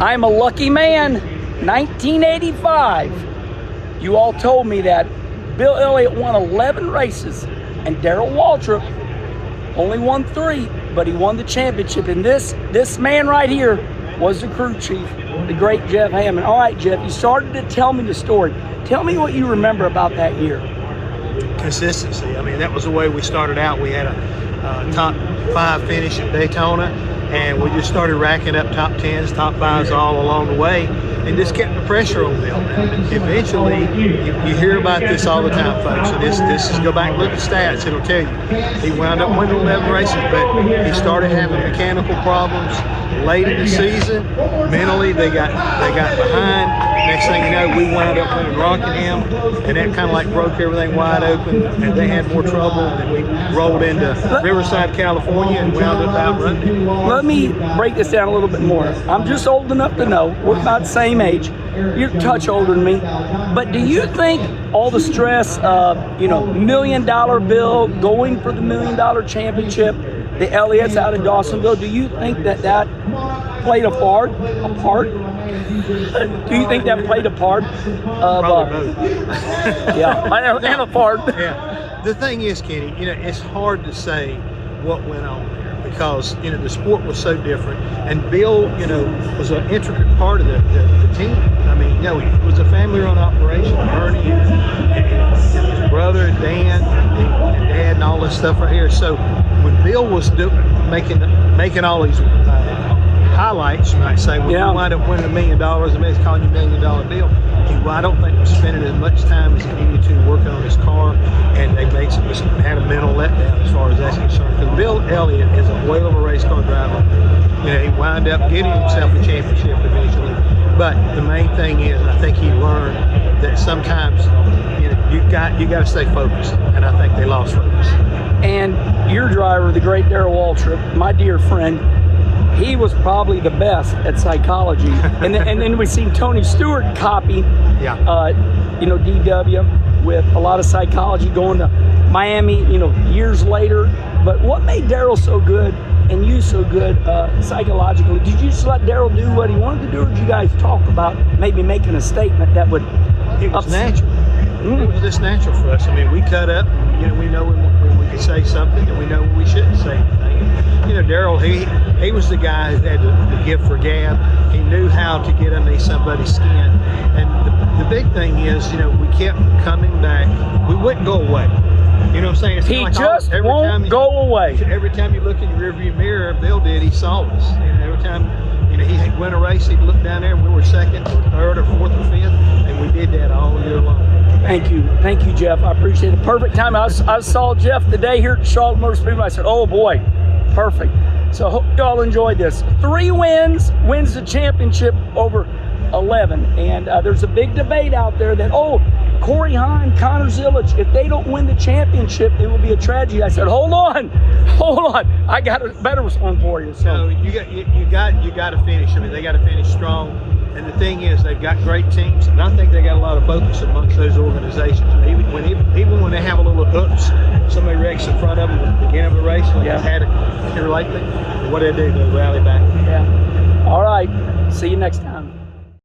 I'm a lucky man. 1985. You all told me that Bill Elliott won 11 races and Darrell Waltrip only won 3, but he won the championship. And this man right here was the crew chief, the great Jeff Hammond. All right, Jeff, you started to tell me the story. Tell me what you remember about that year. Consistency. I mean, that was the way we started out. We had a top 5 finish at Daytona, and we just started racking up top 10s, top 5s all along the way, and just kept the pressure on Bill. Eventually, you hear about this all the time, folks. And this is, go back and look at stats, it'll tell you. He wound up winning 11 races, but he started having mechanical problems late in the season. Mentally, they got behind. Next thing you know, we wound up winning Rockingham, and that kind of like broke everything wide open, and they had more trouble, and we rolled into Riverside, California, and wound up outrunning it. Let me break this down a little bit more. I'm just old enough to know, we're about the same age. You're a touch older than me, but do you think all the stress of, $1 million bill, going for the $1 million championship, the Elliott's out of Dawsonville, do you think that played a part? Do you think that played a part? Probably both. Yeah, and a part. Yeah. The thing is, Kenny, it's hard to say what went on there because, the sport was so different. And Bill, was an intricate part of the team. I mean, he was a family-run operation. Ernie and his brother and Dan and Dad and all this stuff right here. So when Bill was making all these highlights, you might say, when you wind up winning $1 million, and he's calling you $1 million bill, I don't think he was spending as much time as he needed to working on his car, and they had a mental letdown as far as that's concerned. Because Bill Elliott is a whale of a race car driver. He wound up getting himself a championship eventually. But the main thing is, I think he learned that sometimes you got to stay focused, and I think they lost focus. And your driver, the great Darrell Waltrip, my dear friend, he was probably the best at psychology. and then we seen Tony Stewart copy, DW with a lot of psychology going to Miami, years later. But what made Darrell so good and you so good psychologically? Did you just let Darrell do what he wanted to do, or did you guys talk about maybe making a statement that would? It was natural. It was just natural for us. I mean, we cut up. We know when we could say something, and we know when we shouldn't say anything. Darrell, he was the guy who had the gift for gab. He knew how to get underneath somebody's skin. And the big thing is, we kept coming back. We wouldn't go away. You know what I'm saying? It's he like just won't go away. Every time you look in your rearview mirror, Bill did, he saw us. And every time he'd win a race, he'd look down there, and we were second or third or fourth or fifth, and we did that all year long. Thank you, Jeff. I appreciate it. Perfect time. I saw Jeff today here at Charlotte Motor Speedway. I said, oh boy, perfect. So I hope y'all enjoyed this. 3 wins the championship over 11. And there's a big debate out there that, Corey Hahn, Connor Zillich, if they don't win the championship, it will be a tragedy. I said, hold on. I got a better one for you. So you got to finish. I mean, they got to finish strong. And the thing is, they've got great teams, and I think they got a lot of focus amongst those organizations. Even when they have a little oops, somebody wrecks in front of them at the beginning of the race, like it's had it here lately, what do? They rally back. Yeah. All right. See you next time.